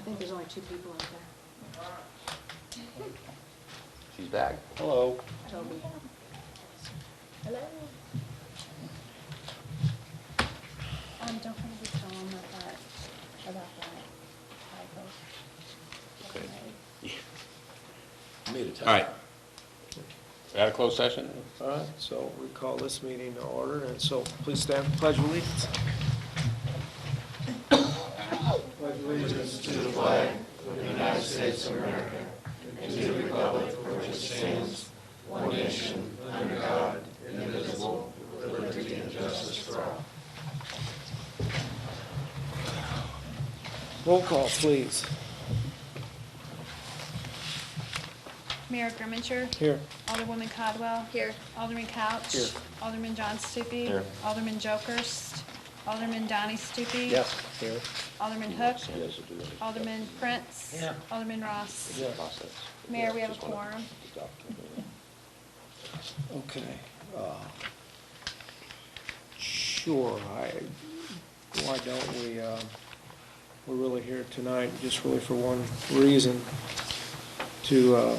I think there's only 2 people out there. She's back. Hello. Toby. Hello. Don't forget to tell them about that typo. Okay. Made it. All right. We're out of closed session. All right, so we call this meeting to order, and so please stand for pledge of allegiance. Pledge allegiance to the flag of the United States of America and to the republic for which it stands, one nation, under God, indivisible, with liberty and justice for all. Roll call, please. Mayor Grimminger? Here. Alderwoman Codwell? Here. Alderman Couch? Here. Alderman John Stupi? Here. Alderman Jokers? Alderman Donnie Stupi? Here. Alderman Hook? Alderman Prince? Yeah. Alderman Ross? Yeah. Mayor, we have a quorum. Okay. Sure. Why don't we, we're really here tonight just really for one reason, to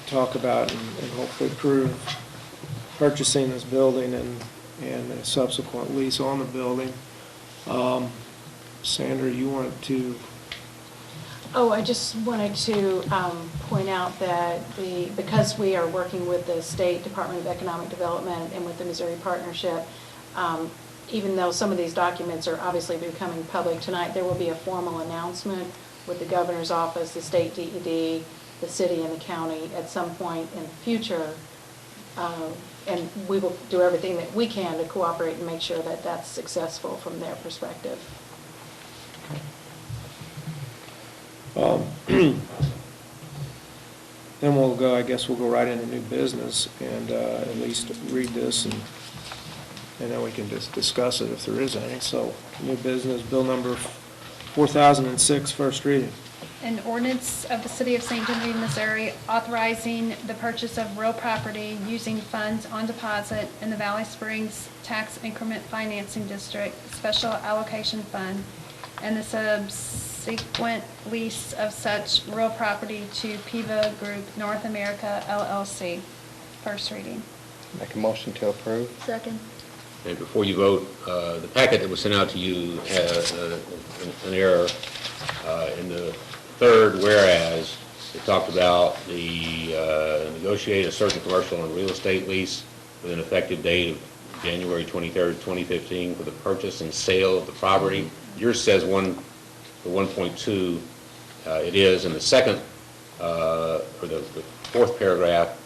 talk about and hopefully approve purchasing this building and a subsequent lease on the building. Sandra, you wanted to... Oh, I just wanted to point out that because we are working with the State Department of Economic Development and with the Missouri Partnership, even though some of these documents are obviously becoming public tonight, there will be a formal announcement with the governor's office, the state DED, the city and the county at some point in the future. And we will do everything that we can to cooperate and make sure that that's successful from their perspective. Then I guess we'll go right into new business and at least read this and then we can just discuss it if there is any. So, new business, bill number 4006, first reading. An ordinance of the City of St. Genevieve, Missouri, authorizing the purchase of real property using funds on deposit in the Valley Springs Tax Increment Financing District Special Allocation Fund, and the subsequent lease of such real property to PIVA Group North America, LLC. First reading. Make a motion to approve. Second. And before you vote, the packet that was sent out to you has an error in the third whereas. It talked about the negotiate a certain commercial and real estate lease with an effective date of January 23rd, 2015 for the purchase and sale of the property. Yours says the 1.2. It is in the second or the fourth paragraph.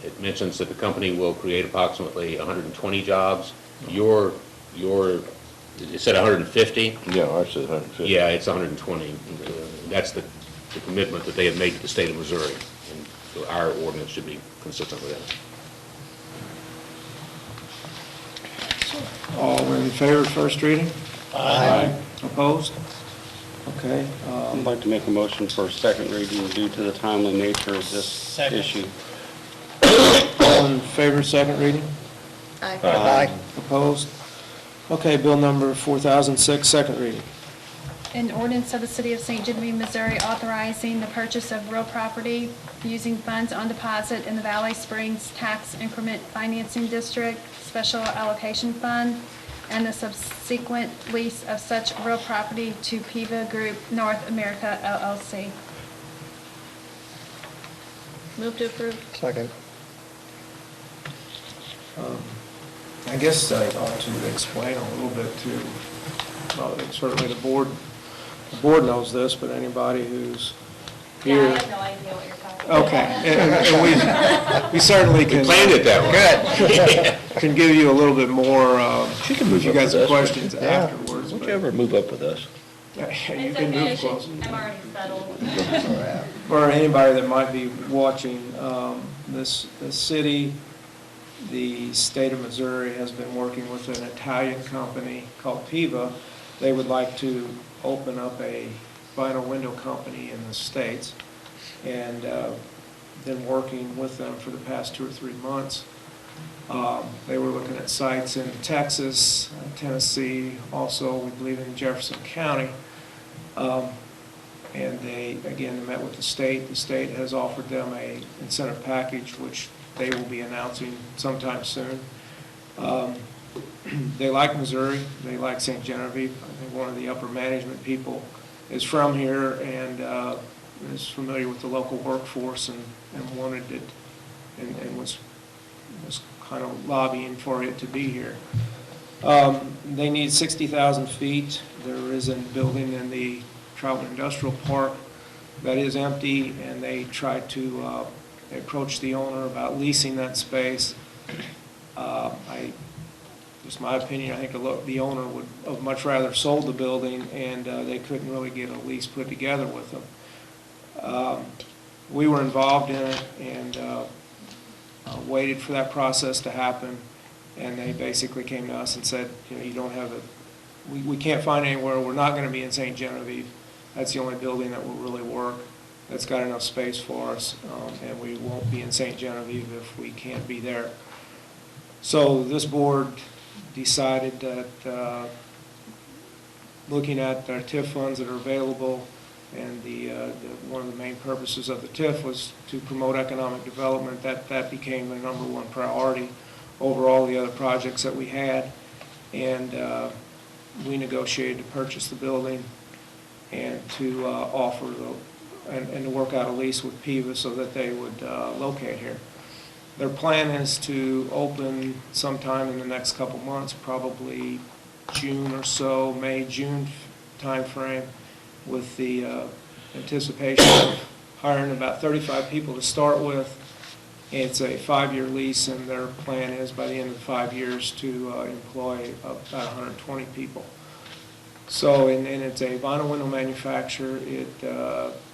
It mentions that the company will create approximately 120 jobs. It said 150. Yeah, ours says 150. Yeah, it's 120. That's the commitment that they have made to the state of Missouri, and so our ordinance should be consistent with that. All in favor of first reading? Aye. Opposed? Okay. I'd like to make a motion for second reading due to the timely nature of this issue. All in favor of second reading? Aye. Opposed? Okay, bill number 4006, second reading. An ordinance of the City of St. Genevieve, Missouri, authorizing the purchase of real property using funds on deposit in the Valley Springs Tax Increment Financing District Special Allocation Fund, and the subsequent lease of such real property to PIVA Group North America, LLC. Move to approve. Second. I guess I ought to explain a little bit to, certainly the board knows this, but anybody who's here. Yeah, I have no idea what you're talking about. Okay, and we certainly can. We planned it that way. Can give you a little bit more, She can if move you up got with some us. questions Yeah. afterwards. Won't but- you ever move up with us? You It's can okay, move closer. I'm already settled. For anybody that might be watching, the city, the state of Missouri has been working with an Italian company called PIVA. They would like to open up a vinyl window company in the States, and been working with them for the past 2 or 3 months. They were looking at sites in Texas, Tennessee, also we believe in Jefferson County. And they, again, met with the state. The state has offered them a incentive package, which they will be announcing sometime soon. They like Missouri. They like St. Genevieve. I think one of the upper management people is from here and is familiar with the local workforce and wanted it and was kind of lobbying for it to be here. They need 60,000 feet. There is a building in the Troutman Industrial Park that is empty, and they tried to approach the owner about leasing that space. Just my opinion, I think the owner would have much rather sold the building, and they couldn't really get a lease put together with them. We were involved in it and waited for that process to happen, and they basically came to us and said, you don't have we can't find anywhere. We're not going to be in St. Genevieve. That's the only building that will really work. That's got enough space for us, and we won't be in St. Genevieve if we can't be there. So this board decided that looking at our TIF funds that are available, and one of the main purposes of the TIF was to promote economic development, that became the #1 priority over all the other projects that we had. And we negotiated to purchase the building and to offer and to work out a lease with PIVA so that they would locate here. Their plan is to open sometime in the next couple months, probably June or so, May, June timeframe, with the anticipation of hiring about 35 people to start with. It's a 5-year lease, and their plan is by the end of the 5 years to employ about 120 people. So, and it's a vinyl window manufacturer.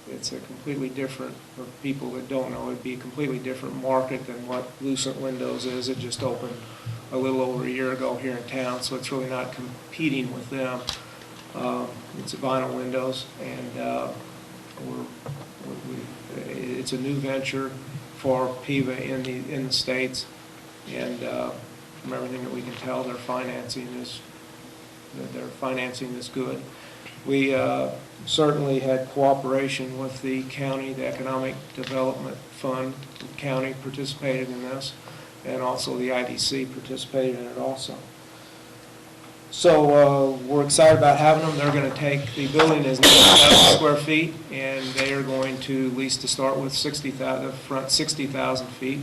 It's a completely different, for people that don't know, it'd be a completely different market than what Lucent Windows is. It just opened a little over a year ago here in town, so it's really not competing with them. It's a vinyl windows, and it's a new venture for PIVA in the States, and from everything that we can tell, their financing is good. We certainly had cooperation with the county, the Economic Development Fund. The county participated in this, and also the IDC participated in it also. So we're excited about having them. They're going to take, the building is 9,000 square feet, and they are going to lease to start with 60,000 feet,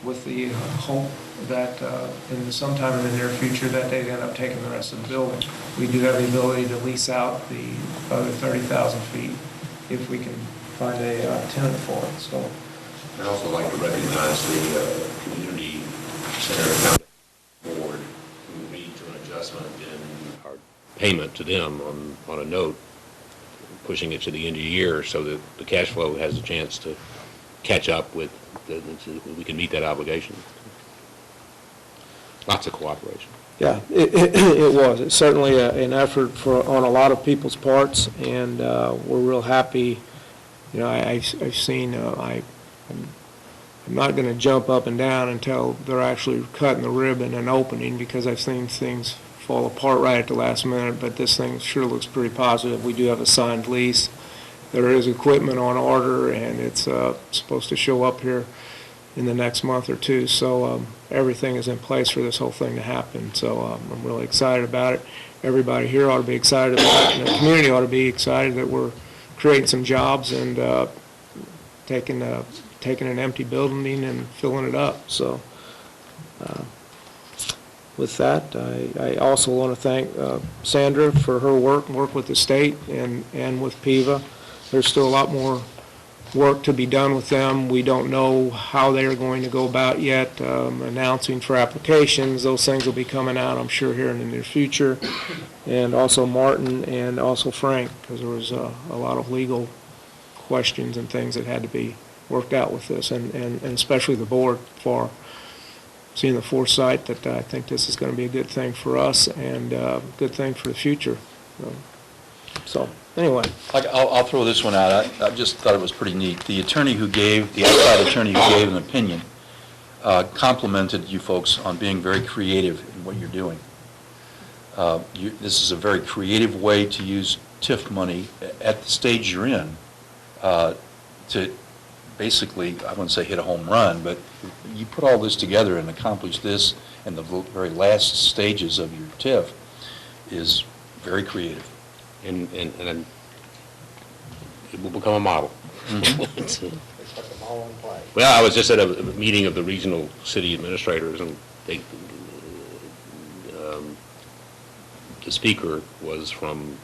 with the hope that sometime in the near future that they'd end up taking the rest of the building. We do have the ability to lease out the other 30,000 feet if we can find a tenant for it. So I'd also like to recognize the community center board who agreed to an adjustment in our payment to them on a note, pushing it to the end of the year so that the cash flow has a chance to catch up with, we can meet that obligation. Lots of cooperation. yeah, it was. It's certainly an effort on a lot of people's parts, and we're real happy. I've seen. I'm not going to jump up and down until they're actually cutting the ribbon and opening, because I've seen things fall apart right at the last minute. But this thing sure looks pretty positive. We do have a signed lease. There is equipment on order, and it's supposed to show up here in the next month or two. So everything is in place for this whole thing to happen. So I'm really excited about it. Everybody here ought to be excited about it, and the community ought to be excited that we're creating some jobs and taking an empty building and filling it up. So with that, I also want to thank Sandra for her work with the state and with PIVA. There's still a lot more work to be done with them. We don't know how they are going to go about yet announcing for applications. Those things will be coming out, I'm sure, here in the near future. And also Martin and also Frank, because there was a lot of legal questions and things that had to be worked out with this, and especially the board for seeing the foresight that I think this is going to be a good thing for us and a good thing for the future. So anyway. I'll throw this one out. I just thought it was pretty neat. The outside attorney who gave an opinion complimented you folks on being very creative in what you're doing. This is a very creative way to use TIF money at the stage you're in to basically, I wouldn't say hit a home run, but you put all this together and accomplish this in the very last stages of your TIF is very creative. And it will become a model. Well, I was just at a meeting of the regional city administrators, and they, the speaker was from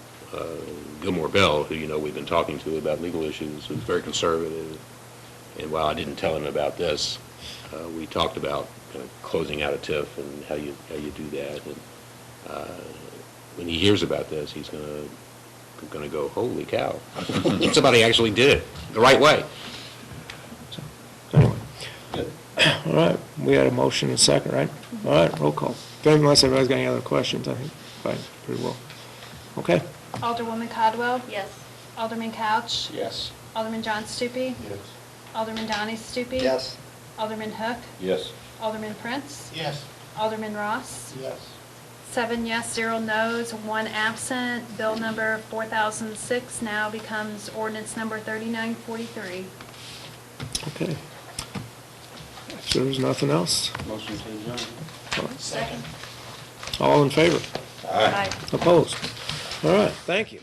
Gilmore Bell, who we've been talking to about legal issues, who's very conservative. And while I didn't tell him about this, we talked about kind of closing out a TIF and how you do that. And when he hears about this, he's going to go, holy cow. Somebody actually did it the right way. Anyway. All right, we had a motion and a second, right? All right, roll call. Unless everybody's got any other questions, I think, fine, pretty well. Okay? Alderwoman Codwell. Yes. Alderman Couch. Yes. Alderman John Stupi. Yes. Alderman Donnie Stupi. Yes. Alderman Hook. Yes. Alderman Prince. Yes. Alderman Ross. Yes. 7 yes, 0 no's, 1 absent. Bill number 4006 now becomes ordinance number 3943. Okay. If there's nothing else, Motion to adjourn. Second. all in favor? Aye. Opposed? All right, thank you.